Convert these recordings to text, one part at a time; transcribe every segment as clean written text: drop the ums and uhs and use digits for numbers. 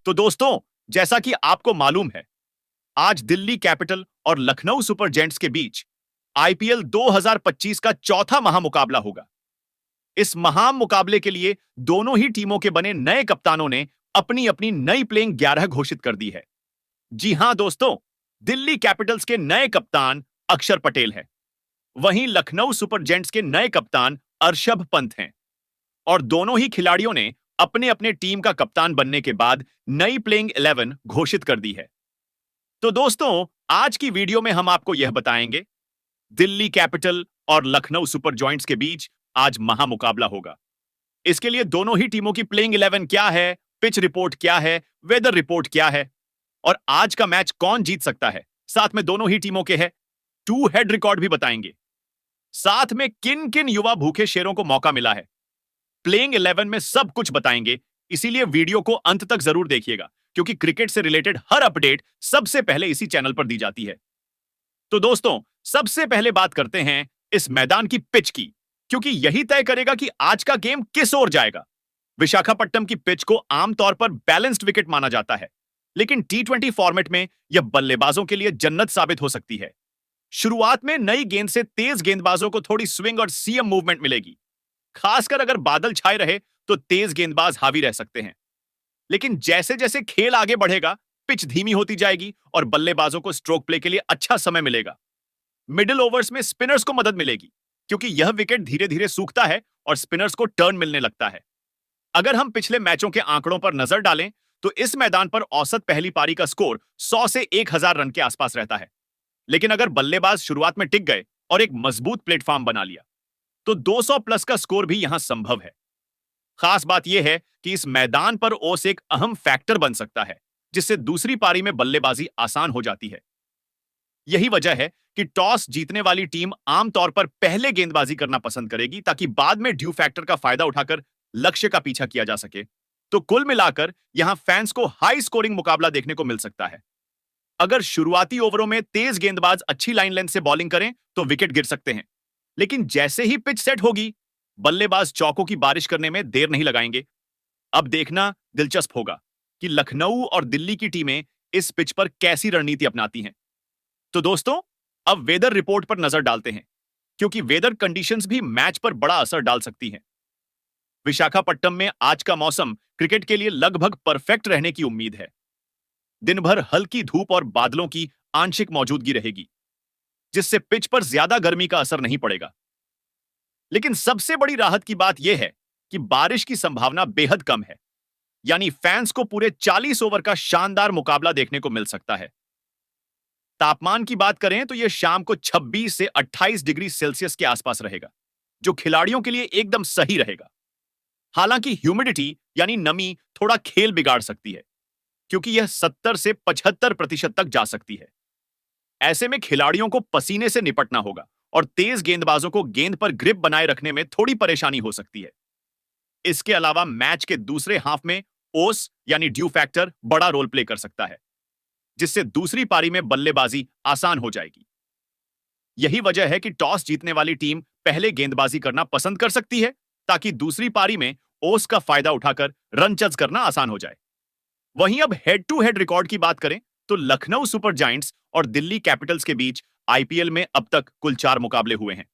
तो दोस्तों, जैसा कि आपको मालूम है, आज दिल्ली कैपिटल और लखनऊ सुपर जायंट्स के बीच आईपीएल 2025 का चौथा महामुकाबला होगा। इस महान मुकाबले के लिए दोनों ही टीमों के बने नए कप्तानों ने अपनी अपनी नई प्लेइंग 11 घोषित कर दी है। जी हां दोस्तों, दिल्ली कैपिटल्स के नए कप्तान अक्षर पटेल हैं। वहीं लखनऊ सुपर जायंट्स के नए कप्तान अरशभ पंत हैं। और दोनों ही खिलाड़ियों ने अपने अपने टीम का कप्तान बनने के बाद नई प्लेइंग 11 घोषित कर दी है। तो दोस्तों, आज की वीडियो में हम आपको यह बताएंगे, दिल्ली कैपिटल और लखनऊ सुपर जायंट्स के बीच आज महामुकाबला होगा। इसके लिए दोनों ही टीमों की प्लेइंग 11 क्या है, पिच रिपोर्ट क्या है, वेदर रिपोर्ट क्या है और आज का मैच कौन जीत सकता है, साथ में दोनों ही टीमों के है टू हेड रिकॉर्ड भी बताएंगे। साथ में किन किन युवा भूखे शेरों को मौका मिला है, प्लेइंग 11 में सब कुछ बताएंगे। इसीलिए वीडियो को अंत तक जरूर देखिएगा, क्योंकि क्रिकेट से रिलेटेड हर अपडेट सबसे पहले इसी चैनल पर दी जाती है। तो दोस्तों, सबसे पहले बात करते हैं इस मैदान की पिच की, क्योंकि यही तय करेगा कि आज का गेम किस ओर जाएगा। विशाखापट्टनम की पिच को आमतौर पर बैलेंस्ड विकेट माना जाता है, लेकिन टी20 फॉर्मेट में यह बल्लेबाजों के लिए जन्नत साबित हो सकती है। शुरुआत में नई गेंद से तेज गेंदबाजों को थोड़ी स्विंग और सीएम मूवमेंट मिलेगी। खासकर अगर बादल छाए रहे तो तेज गेंदबाज हावी रह सकते हैं। लेकिन जैसे जैसे खेल आगे बढ़ेगा, पिच धीमी होती जाएगी और बल्लेबाजों को स्ट्रोक प्ले के लिए अच्छा समय मिलेगा। मिडिल ओवर्स में स्पिनर्स को मदद मिलेगी, क्योंकि यह विकेट धीरे धीरे सूखता है और स्पिनर्स को टर्न मिलने लगता है। अगर हम पिछले मैचों के आंकड़ों पर नजर डालें तो इस मैदान पर औसत पहली पारी का स्कोर 100 से 1000 रन के आसपास रहता है। लेकिन अगर बल्लेबाज शुरुआत में टिक गए और एक मजबूत प्लेटफॉर्म बना लिया तो 200 प्लस का स्कोर भी यहां संभव है। खास बात यह है कि इस मैदान पर ओस एक अहम फैक्टर बन सकता है, जिससे दूसरी पारी में बल्लेबाजी आसान हो जाती है। यही वजह है कि टॉस जीतने वाली टीम आमतौर पर पहले गेंदबाजी करना पसंद करेगी, ताकि बाद में ड्यू फैक्टर का फायदा उठाकर लक्ष्य का पीछा किया जा सके। तो कुल मिलाकर यहां फैंस को हाई स्कोरिंग मुकाबला देखने को मिल सकता है। अगर शुरुआती ओवरों में तेज गेंदबाज अच्छी लाइन लेंथ से बॉलिंग करें तो विकेट गिर सकते हैं, लेकिन जैसे ही पिच सेट होगी, बल्लेबाज चौकों की बारिश करने में देर नहीं लगाएंगे। अब देखना दिलचस्प होगा कि लखनऊ और दिल्ली की टीमें इस पिच पर कैसी रणनीति अपनाती हैं। तो दोस्तों, अब वेदर रिपोर्ट पर नजर डालते हैं, क्योंकि वेदर कंडीशंस भी मैच पर बड़ा असर डाल सकती हैं। विशाखापट्टनम में आज का मौसम क्रिकेट के लिए लगभग परफेक्ट रहने की उम्मीद है। दिन भर हल्की धूप और बादलों की आंशिक मौजूदगी रहेगी, जिससे पिच पर ज्यादा गर्मी का असर नहीं पड़ेगा। लेकिन सबसे बड़ी राहत की बात यह है कि बारिश की संभावना बेहद कम है, यानी फैंस को पूरे 40 ओवर का शानदार मुकाबला देखने को मिल सकता है। तापमान की बात करें तो यह शाम को 26 से 28 डिग्री सेल्सियस के आसपास रहेगा, जो खिलाड़ियों के लिए एकदम सही रहेगा। हालांकि ह्यूमिडिटी यानी नमी थोड़ा खेल बिगाड़ सकती है, क्योंकि यह 70 से 75% तक जा सकती है। ऐसे में खिलाड़ियों को पसीने से निपटना होगा और तेज गेंदबाजों को गेंद पर ग्रिप बनाए रखने में थोड़ी परेशानी हो सकती है। इसके अलावा मैच के दूसरे हाफ में ओस यानी ड्यू फैक्टर बड़ा रोल प्ले कर सकता है, जिससे दूसरी पारी में बल्लेबाजी आसान हो जाएगी। यही वजह है कि टॉस जीतने वाली टीम पहले गेंदबाजी करना पसंद कर सकती है, ताकि दूसरी पारी में ओस का फायदा उठाकर रन चेज करना आसान हो जाए। वहीं अब हेड टू हेड रिकॉर्ड की बात करें तो लखनऊ सुपर जायंट्स और दिल्ली कैपिटल्स के बीच आईपीएल में अब तक कुल 4 मुकाबले हुए हैं।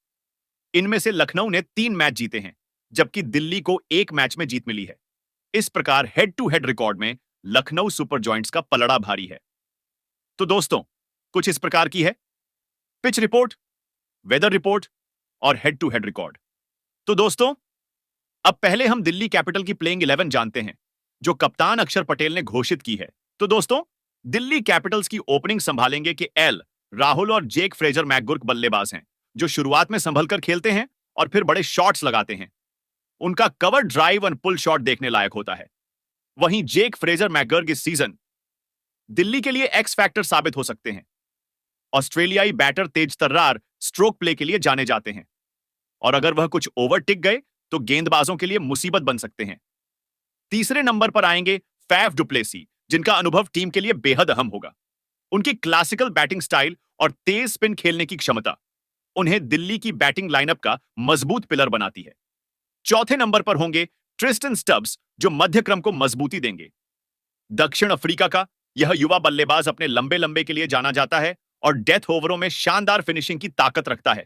इनमें से लखनऊ ने 3 मैच जीते हैं, जबकि दिल्ली को 1 मैच में जीत मिली है। इस प्रकार हेड टू हेड रिकॉर्ड में लखनऊ सुपर जायंट्स का पलड़ा भारी है। तो दोस्तों, कुछ इस प्रकार की है पिच रिपोर्ट, वेदर रिपोर्ट और हेड टू हेड रिकॉर्ड। तो दोस्तों, अब पहले हम दिल्ली कैपिटल की प्लेइंग 11 जानते हैं, जो कप्तान अक्षर पटेल ने घोषित की है। तो दोस्तों, दिल्ली कैपिटल्स की ओपनिंग संभालेंगे कि एल राहुल और जेक फ्रेजर मैकगुर्क बल्लेबाज हैं, जो शुरुआत में संभल कर खेलते हैं और फिर बड़े शॉट्स लगाते हैं। उनका कवर ड्राइव और पुल शॉट देखने लायक होता है। वहीं जेक फ्रेजर मैकगुर्क इस सीजन दिल्ली के लिए एक्स फैक्टर साबित हो सकते हैं। ऑस्ट्रेलियाई बैटर तेज तर्रार स्ट्रोक प्ले के लिए जाने जाते हैं, और अगर वह कुछ ओवर टिक गए तो गेंदबाजों के लिए मुसीबत बन सकते हैं। तीसरे नंबर पर आएंगे फैफ डु प्लेसी, जिनका अनुभव टीम के लिए बेहद अहम होगा। उनकी क्लासिकल बैटिंग स्टाइल और तेज स्पिन खेलने की क्षमता उन्हें दिल्ली की बैटिंग लाइनअप का मजबूत पिलर बनाती है। चौथे नंबर पर होंगे ट्रिस्टन स्टब्स, जो मध्य क्रम को मजबूती देंगे। दक्षिण अफ्रीका का यह युवा बल्लेबाज अपने लंबे लंबे के लिए जाना जाता है और डेथ ओवरों में शानदार फिनिशिंग की ताकत रखता है।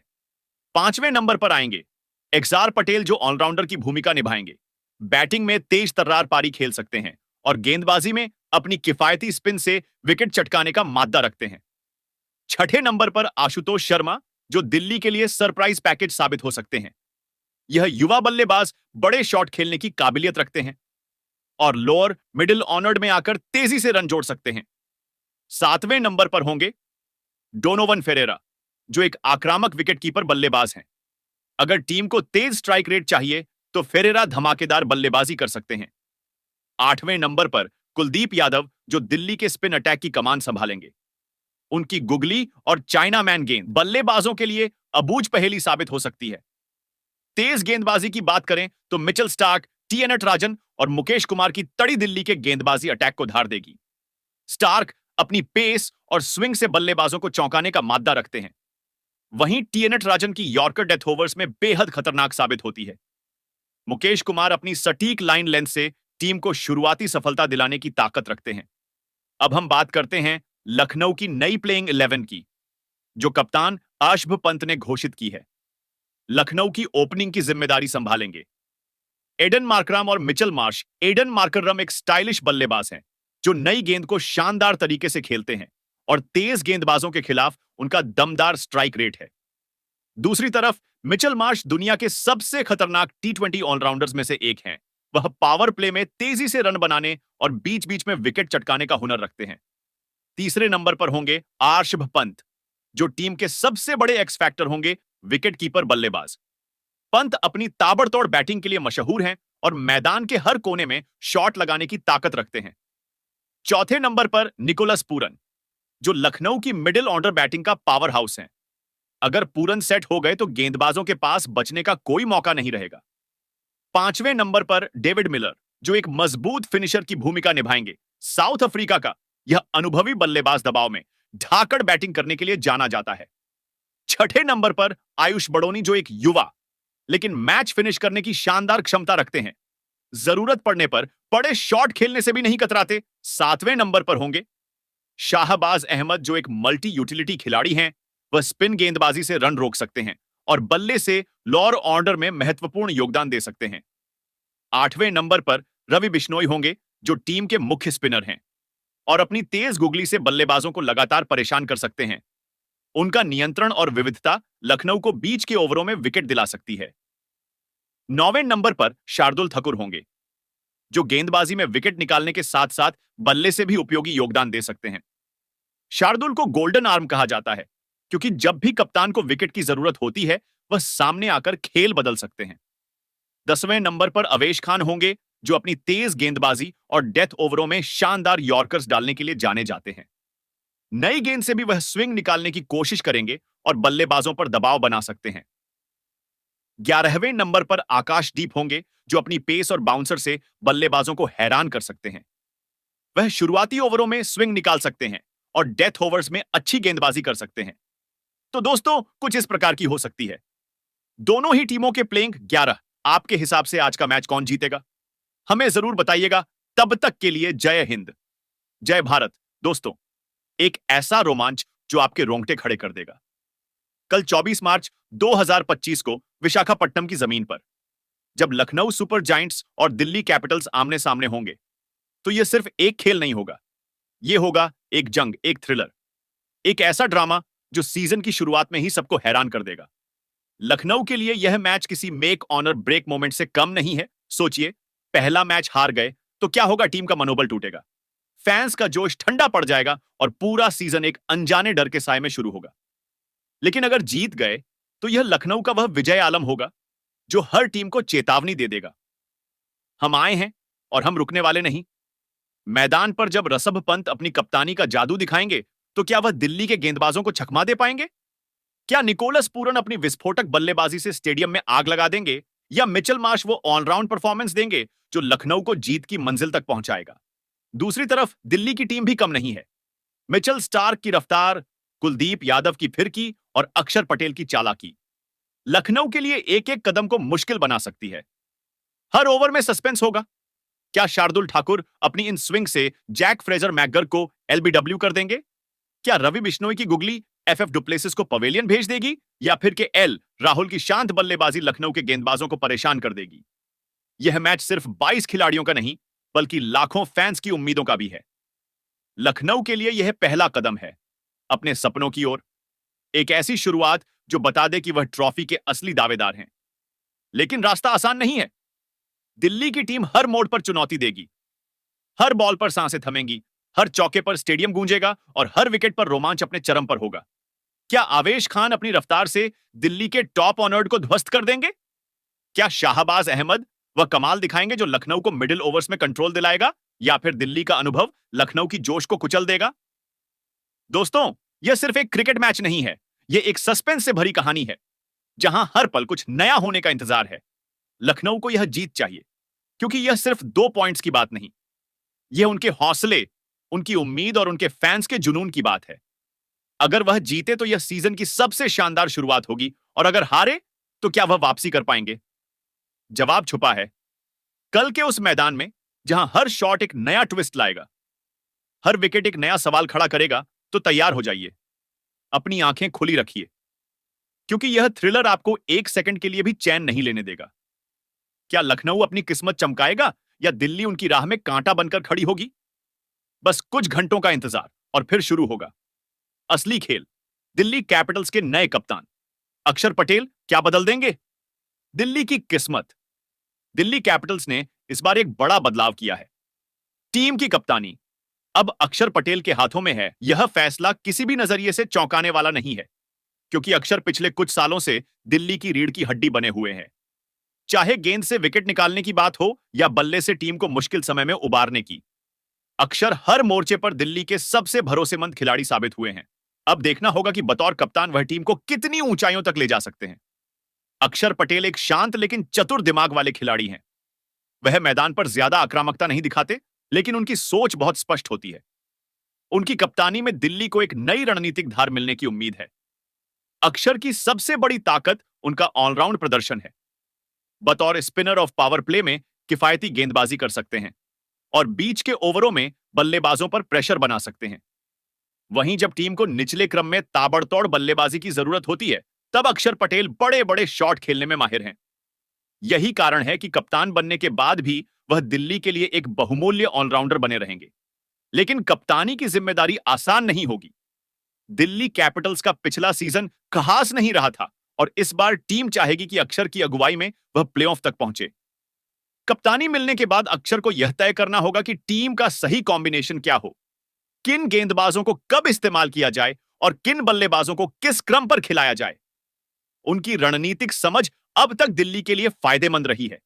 5वें नंबर पर आएंगे एक्जार पटेल, जो ऑलराउंडर की भूमिका निभाएंगे। बैटिंग में तेज तर्रार पारी खेल सकते हैं और गेंदबाजी में अपनी किफायती स्पिन से विकेट चटकाने का माद्दा रखते हैं। 6ठे नंबर पर आशुतोष शर्मा, जो दिल्ली के लिए सरप्राइज पैकेज साबित हो सकते हैं। यह युवा बल्लेबाज बड़े शॉट खेलने की काबिलियत रखते हैं और लोअर मिडिल ऑनर्ड में आकर तेजी से रन जोड़ सकते हैं। 7वें नंबर पर होंगे डोनोवन फेरेरा, जो एक आक्रामक विकेटकीपर बल्लेबाज हैं। अगर टीम को तेज स्ट्राइक रेट चाहिए तो फेरेरा धमाकेदार बल्लेबाजी कर सकते हैं। 8वें नंबर पर कुलदीप यादव, जो दिल्ली के स्पिन अटैक की कमान संभालेंगे। उनकी गुगली और चाइना मैन गेंद बल्लेबाजों के लिए अबूझ पहेली साबित हो सकती है। तेज गेंदबाजी की बात करें तो मिचेल स्टार्क, टी नटराजन और मुकेश कुमार की तड़ी दिल्ली के गेंदबाजी अटैक को धार देगी। स्टार्क अपनी पेस और स्विंग से बल्लेबाजों को चौंकाने का माद्दा रखते हैं। वहीं टी नटराजन की यॉर्कर डेथ ओवर्स में बेहद खतरनाक साबित होती है। मुकेश कुमार अपनी सटीक लाइन लेंथ से टीम को शुरुआती सफलता दिलाने की ताकत रखते हैं। अब हम बात करते हैं लखनऊ की नई प्लेइंग 11 की, जो कप्तान आशुभ पंत ने घोषित की है। लखनऊ की ओपनिंग की जिम्मेदारी संभालेंगे एडन मार्करम और मिचेल मार्श। एडन मार्करम एक स्टाइलिश बल्लेबाज हैं, जो नई गेंद को शानदार तरीके से खेलते हैं और तेज गेंदबाजों के खिलाफ उनका दमदार स्ट्राइक रेट है। दूसरी तरफ मिचेल मार्श दुनिया के सबसे खतरनाक टी20 ऑलराउंडर्स में से एक हैं। वह पावर प्ले में तेजी से रन बनाने और बीच बीच में विकेट चटकाने का हुनर रखते हैं। तीसरे नंबर पर होंगे आर्शभ पंत, जो टीम के सबसे बड़े एक्स फैक्टर होंगे, विकेट कीपर बल्लेबाज। पंत अपनी ताबड़तोड़ बैटिंग के लिए मशहूर हैं और मैदान के हर कोने में शॉट लगाने की ताकत रखते हैं। चौथे नंबर पर निकोलस पूरन, जो लखनऊ की मिडिल ऑर्डर बैटिंग का पावर हाउस हैं। अगर पूरन सेट हो गए तो गेंदबाजों के पास बचने का कोई मौका नहीं रहेगा। 5वें नंबर पर डेविड मिलर, जो एक मजबूत फिनिशर की भूमिका निभाएंगे। साउथ अफ्रीका का यह अनुभवी बल्लेबाज दबाव में धाकड़ बैटिंग करने के लिए जाना जाता है। 6ठे नंबर पर आयुष बड़ोनी, जो एक युवा लेकिन मैच फिनिश करने की शानदार क्षमता रखते हैं। जरूरत पड़ने पर बड़े शॉट खेलने से भी नहीं कतराते। 7वें नंबर पर होंगे शाहबाज अहमद, जो एक मल्टी यूटिलिटी खिलाड़ी हैं। वह स्पिन गेंदबाजी से रन रोक सकते हैं और बल्ले से लोअर ऑर्डर में महत्वपूर्ण योगदान दे सकते हैं। 8वें नंबर पर रवि बिश्नोई होंगे, जो टीम के मुख्य स्पिनर हैं और अपनी तेज गुगली से बल्लेबाजों को लगातार परेशान कर सकते हैं। उनका नियंत्रण और विविधता लखनऊ को बीच के ओवरों में विकेट दिला सकती है। 9वें नंबर पर शार्दुल ठाकुर होंगे, जो गेंदबाजी में विकेट निकालने के साथ साथ बल्ले से भी उपयोगी योगदान दे सकते हैं। शार्दुल को गोल्डन आर्म कहा जाता है, क्योंकि जब भी कप्तान को विकेट की जरूरत होती है, वह सामने आकर खेल बदल सकते हैं। 10वें नंबर पर अवेश खान होंगे, जो अपनी तेज गेंदबाजी और डेथ ओवरों में शानदार यॉर्कर्स डालने के लिए जाने जाते हैं। नई गेंद से भी वह स्विंग निकालने की कोशिश करेंगे और बल्लेबाजों पर दबाव बना सकते हैं। 11वें नंबर पर आकाशदीप होंगे, जो अपनी पेस और बाउंसर से बल्लेबाजों को हैरान कर सकते हैं। वह शुरुआती ओवरों में स्विंग निकाल सकते हैं और डेथ ओवर्स में अच्छी गेंदबाजी कर सकते हैं। तो दोस्तों, कुछ इस प्रकार की हो सकती है दोनों ही टीमों के प्लेइंग 11। आपके हिसाब से आज का मैच कौन जीतेगा, हमें जरूर बताइएगा। तब तक के लिए जय हिंद, जय भारत। दोस्तों, एक ऐसा रोमांच जो आपके रोंगटे खड़े कर देगा। कल 24 मार्च 2025 को विशाखापट्टनम की जमीन पर जब लखनऊ सुपर जायंट्स और दिल्ली कैपिटल्स आमने सामने होंगे, तो यह सिर्फ एक खेल नहीं होगा, यह होगा एक जंग, एक थ्रिलर, एक ऐसा ड्रामा जो सीजन की शुरुआत में ही सबको हैरान कर देगा। लखनऊ के लिए यह मैच किसी मेक ऑनर ब्रेक मोमेंट से कम नहीं है। सोचिए, पहला मैच हार गए तो क्या होगा, टीम का मनोबल टूटेगा, फैंस का जोश ठंडा पड़ जाएगा और पूरा सीजन एक अनजाने डर के साए में शुरू होगा। लेकिन अगर जीत गए तो यह लखनऊ का वह विजय आलम होगा जो हर टीम को चेतावनी दे देगा, हम आए हैं और हम रुकने वाले नहीं। मैदान पर जब ऋषभ पंत अपनी कप्तानी का जादू दिखाएंगे, तो क्या वह दिल्ली के गेंदबाजों को चकमा दे पाएंगे? क्या निकोलस पूरन अपनी विस्फोटक बल्लेबाजी से स्टेडियम में आग लगा देंगे, या मिचेल मार्श वो ऑलराउंड परफॉर्मेंस देंगे जो लखनऊ को जीत की मंजिल तक पहुंचाएगा? दूसरी तरफ दिल्ली की टीम भी कम नहीं है। मिचेल स्टार्क की रफ्तार, कुलदीप यादव की फिरकी और अक्षर पटेल की चालाकी लखनऊ के लिए एक एक कदम को मुश्किल बना सकती है। हर ओवर में सस्पेंस होगा, क्या शार्दुल ठाकुर अपनी इन स्विंग से जैक फ्रेजर मैकगर को एलबीडब्ल्यू कर देंगे? क्या रवि बिश्नोई की गुगली एफएफ डुप्लेसिस को पवेलियन भेज देगी, या फिर के एल राहुल की शांत बल्लेबाजी लखनऊ के गेंदबाजों को परेशान कर देगी? यह मैच सिर्फ 22 खिलाड़ियों का नहीं, बल्कि लाखों फैंस की उम्मीदों का भी है। लखनऊ के लिए यह पहला कदम है अपने सपनों की ओर, एक ऐसी शुरुआत जो बता दे कि वह ट्रॉफी के असली दावेदार हैं। लेकिन रास्ता आसान नहीं है। दिल्ली की टीम हर मोड़ पर चुनौती देगी, हर बॉल पर सांसें थमेंगी, हर चौके पर स्टेडियम गूंजेगा और हर विकेट पर रोमांच अपने चरम पर होगा। क्या आवेश खान अपनी रफ्तार से दिल्ली के टॉप ऑनर्ड को ध्वस्त कर देंगे? क्या शाहबाज अहमद वह कमाल दिखाएंगे जो लखनऊ को मिडिल ओवर्स में कंट्रोल दिलाएगा, या फिर दिल्ली का अनुभव लखनऊ की जोश को कुचल देगा? दोस्तों, यह सिर्फ एक क्रिकेट मैच नहीं है, यह एक सस्पेंस से भरी कहानी है, जहां हर पल कुछ नया होने का इंतजार है। लखनऊ को यह जीत चाहिए, क्योंकि यह सिर्फ 2 पॉइंट्स की बात नहीं, यह उनके हौसले, उनकी उम्मीद और उनके फैंस के जुनून की बात है। अगर वह जीते तो यह सीजन की सबसे शानदार शुरुआत होगी, और अगर हारे तो क्या वह वापसी कर पाएंगे? जवाब छुपा है कल के उस मैदान में, जहां हर शॉट एक नया ट्विस्ट लाएगा, हर विकेट एक नया सवाल खड़ा करेगा। तो तैयार हो जाइए, अपनी आंखें खुली रखिए, क्योंकि यह थ्रिलर आपको एक सेकंड के लिए भी चैन नहीं लेने देगा। क्या लखनऊ अपनी किस्मत चमकाएगा, या दिल्ली उनकी राह में कांटा बनकर खड़ी होगी? बस कुछ घंटों का इंतजार और फिर शुरू होगा असली खेल। दिल्ली कैपिटल्स के नए कप्तान अक्षर पटेल क्या बदल देंगे दिल्ली की किस्मत? दिल्ली कैपिटल्स ने इस बार एक बड़ा बदलाव किया है। टीम की कप्तानी अब अक्षर पटेल के हाथों में है। यह फैसला किसी भी नजरिए से चौंकाने वाला नहीं है, क्योंकि अक्षर पिछले कुछ सालों से दिल्ली की रीढ़ की हड्डी बने हुए हैं। चाहे गेंद से विकेट निकालने की बात हो या बल्ले से टीम को मुश्किल समय में उबारने की, अक्षर हर मोर्चे पर दिल्ली के सबसे भरोसेमंद खिलाड़ी साबित हुए हैं। अब देखना होगा कि बतौर कप्तान वह टीम को कितनी ऊंचाइयों तक ले जा सकते हैं। अक्षर पटेल एक शांत लेकिन चतुर दिमाग वाले खिलाड़ी हैं। वह मैदान पर ज्यादा आक्रामकता नहीं दिखाते, लेकिन उनकी सोच बहुत स्पष्ट होती है। उनकी कप्तानी में दिल्ली को एक नई रणनीतिक धार मिलने की उम्मीद है। अक्षर की सबसे बड़ी ताकत उनका ऑलराउंड प्रदर्शन है। बतौर स्पिनर ऑफ पावर प्ले में किफायती गेंदबाजी कर सकते हैं, और बीच के ओवरों में बल्लेबाजों पर प्रेशर बना सकते हैं। वहीं जब टीम को निचले क्रम में ताबड़तोड़ बल्लेबाजी की जरूरत होती है, तब अक्षर पटेल बड़े बड़े शॉट खेलने में माहिर हैं। यही कारण है कि कप्तान बनने के बाद भी वह दिल्ली के लिए एक बहुमूल्य ऑलराउंडर बने रहेंगे। लेकिन कप्तानी की जिम्मेदारी आसान नहीं होगी। दिल्ली कैपिटल्स का पिछला सीजन खास नहीं रहा था, और इस बार टीम चाहेगी कि अक्षर की अगुवाई में वह प्लेऑफ तक पहुंचे। कप्तानी मिलने के बाद अक्षर को यह तय करना होगा कि टीम का सही कॉम्बिनेशन क्या हो, किन गेंदबाजों को कब इस्तेमाल किया जाए और किन बल्लेबाजों को किस क्रम पर खिलाया जाए। उनकी रणनीतिक समझ अब तक दिल्ली के लिए फायदेमंद रही है,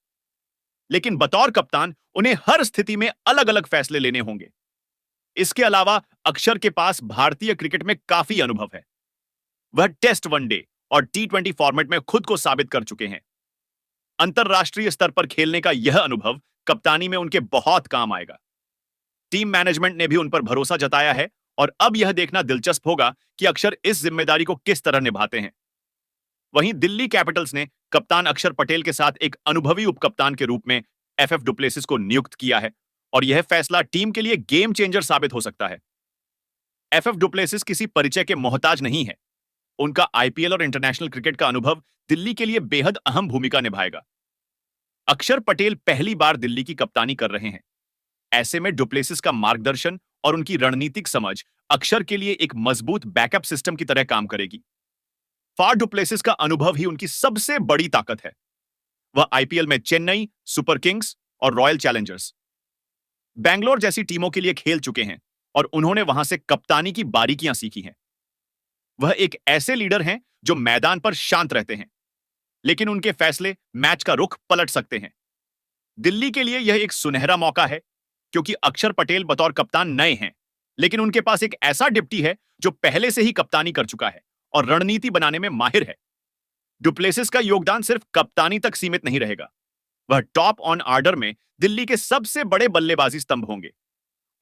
लेकिन बतौर कप्तान उन्हें हर स्थिति में अलग अलग फैसले लेने होंगे। इसके अलावा अक्षर के पास भारतीय क्रिकेट में काफी अनुभव है। वह टेस्ट, वनडे और टी20 फॉर्मेट में खुद को साबित कर चुके हैं। अंतरराष्ट्रीय स्तर पर खेलने का यह अनुभव कप्तानी में उनके बहुत काम आएगा। टीम मैनेजमेंट ने भी उन पर भरोसा जताया है, और अब यह देखना दिलचस्प होगा कि अक्षर इस जिम्मेदारी को किस तरह निभाते हैं। वहीं दिल्ली कैपिटल्स ने कप्तान अक्षर पटेल के साथ एक अनुभवी उपकप्तान के रूप में एफएफ डुप्लेसिस को नियुक्त किया है, और यह फैसला टीम के लिए गेम चेंजर साबित हो सकता है। एफएफ डुप्लेसिस किसी परिचय के मोहताज नहीं है। उनका आईपीएल और इंटरनेशनल क्रिकेट का अनुभव दिल्ली के लिए बेहद अहम भूमिका निभाएगा। अक्षर पटेल पहली बार दिल्ली की कप्तानी कर रहे हैं। ऐसे में डुप्लेसिस का मार्गदर्शन और उनकी रणनीतिक समझ अक्षर के लिए एक मजबूत बैकअप सिस्टम की तरह काम करेगी। फार डुप्लेसिस का अनुभव ही उनकी सबसे बड़ी ताकत है। वह आईपीएल में चेन्नई, सुपर किंग्स और रॉयल चैलेंजर्स बैंगलोर जैसी टीमों के लिए खेल चुके हैं, और उन्होंने वहां से कप्तानी की बारीकियां सीखी हैं। वह एक ऐसे लीडर हैं जो मैदान पर शांत रहते हैं, लेकिन उनके फैसले मैच का रुख पलट सकते हैं। दिल्ली के लिए यह एक सुनहरा मौका है, क्योंकि अक्षर पटेल बतौर कप्तान नए हैं, लेकिन उनके पास एक ऐसा डिप्टी है जो पहले से ही कप्तानी कर चुका है और रणनीति बनाने में माहिर है। डुप्लेसिस का योगदान सिर्फ कप्तानी तक सीमित नहीं रहेगा। वह टॉप ऑन ऑर्डर में दिल्ली के सबसे बड़े बल्लेबाजी स्तंभ होंगे।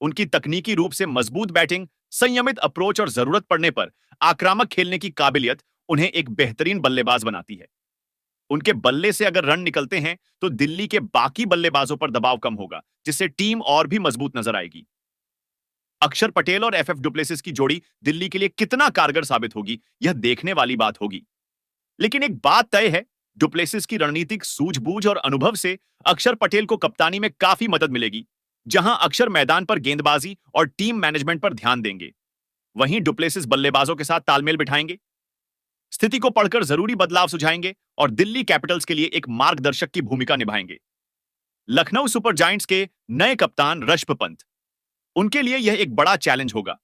उनकी तकनीकी रूप से मजबूत बैटिंग, संयमित अप्रोच और जरूरत पड़ने पर आक्रामक खेलने की काबिलियत उन्हें एक बेहतरीन बल्लेबाज बनाती है। उनके बल्ले से अगर रन निकलते हैं तो दिल्ली के बाकी बल्लेबाजों पर दबाव कम होगा, जिससे टीम और भी मजबूत नजर आएगी। अक्षर पटेल और एफएफ डुप्लेसिस की जोड़ी दिल्ली के लिए कितना कारगर साबित होगी, यह देखने वाली बात होगी। लेकिन एक बात तय है, डुप्लेसिस की रणनीतिक सूझबूझ और अनुभव से अक्षर पटेल को कप्तानी में काफी मदद मिलेगी, जहां अक्षर मैदान पर गेंदबाजी और टीम मैनेजमेंट पर ध्यान देंगे। वहीं डुप्लेसिस बल्लेबाजों के साथ तालमेल बिठाएंगे, स्थिति को पढ़कर जरूरी बदलाव सुझाएंगे और दिल्ली कैपिटल्स के लिए एक मार्गदर्शक की भूमिका निभाएंगे। लखनऊ सुपर जायंट्स के नए कप्तान ऋषभ पंत, उनके लिए यह एक बड़ा चैलेंज होगा।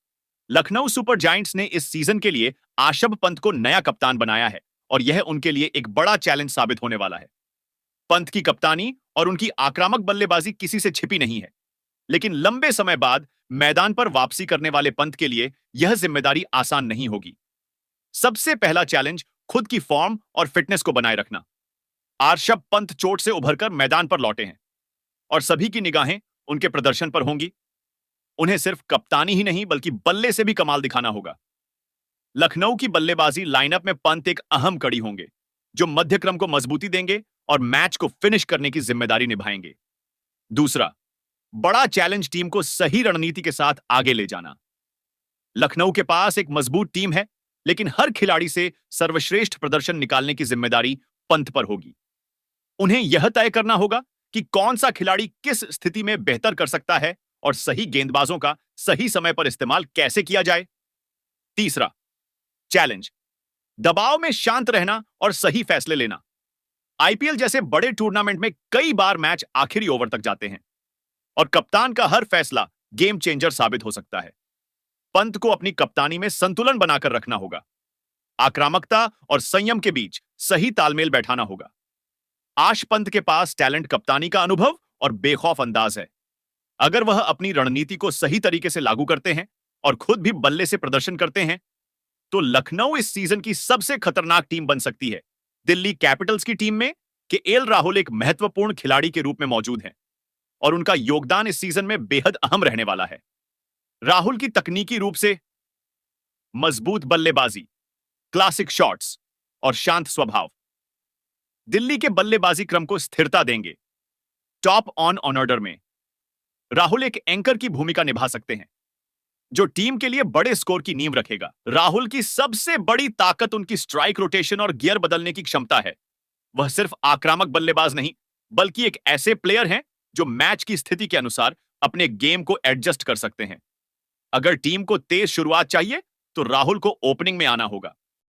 लखनऊ सुपर जायंट्स ने इस सीजन के लिए आशब पंत को नया कप्तान बनाया है और यह उनके लिए एक बड़ा चैलेंज साबित होने वाला है। पंत की कप्तानी और उनकी आक्रामक बल्लेबाजी किसी से छिपी नहीं है, लेकिन लंबे समय बाद मैदान पर वापसी करने वाले पंत के लिए यह जिम्मेदारी आसान नहीं होगी। सबसे पहला चैलेंज खुद की फॉर्म और फिटनेस को बनाए रखना। आर्षभ पंत चोट से उभरकर मैदान पर लौटे हैं और सभी की निगाहें उनके प्रदर्शन पर होंगी। उन्हें सिर्फ कप्तानी ही नहीं बल्कि बल्ले से भी कमाल दिखाना होगा। लखनऊ की बल्लेबाजी लाइनअप में पंत एक अहम कड़ी होंगे, जो मध्यक्रम को मजबूती देंगे और मैच को फिनिश करने की जिम्मेदारी निभाएंगे। दूसरा बड़ा चैलेंज टीम को सही रणनीति के साथ आगे ले जाना। लखनऊ के पास एक मजबूत टीम है, लेकिन हर खिलाड़ी से सर्वश्रेष्ठ प्रदर्शन निकालने की जिम्मेदारी पंत पर होगी। उन्हें यह तय करना होगा कि कौन सा खिलाड़ी किस स्थिति में बेहतर कर सकता है और सही गेंदबाजों का सही समय पर इस्तेमाल कैसे किया जाए। तीसरा चैलेंज दबाव में शांत रहना और सही फैसले लेना। आईपीएल जैसे बड़े टूर्नामेंट में कई बार मैच आखिरी ओवर तक जाते हैं और कप्तान का हर फैसला गेम चेंजर साबित हो सकता है। पंत को अपनी कप्तानी में संतुलन बनाकर रखना होगा। आक्रामकता और संयम के बीच सही तालमेल बैठाना होगा। आश पंत के पास टैलेंट, कप्तानी का अनुभव और बेखौफ अंदाज है। अगर वह अपनी रणनीति को सही तरीके से लागू करते हैं और खुद भी बल्ले से प्रदर्शन करते हैं, तो लखनऊ इस सीजन की सबसे खतरनाक टीम बन सकती है। दिल्ली कैपिटल्स की टीम में केएल राहुल एक महत्वपूर्ण खिलाड़ी के रूप में मौजूद हैं और उनका योगदान इस सीजन में बेहद अहम रहने वाला है। राहुल की तकनीकी रूप से मजबूत बल्लेबाजी, क्लासिक शॉट्स और शांत स्वभाव दिल्ली के बल्लेबाजी क्रम को स्थिरता देंगे। टॉप ऑन ऑर्डर में राहुल एक एंकर की भूमिका निभा सकते हैं, जो टीम के लिए बड़े स्कोर की नींव रखेगा। राहुल की सबसे बड़ी ताकत उनकी स्ट्राइक रोटेशन और गियर बदलने की क्षमता है। वह सिर्फ आक्रामक बल्लेबाज नहीं, बल्कि एक ऐसे प्लेयर हैं जो मैच की स्थिति के अनुसार अपने गेम को एडजस्ट कर सकते हैं। अगर टीम को तेज शुरुआत चाहिए, तो राहुल को ओपनिंग में आना होगा।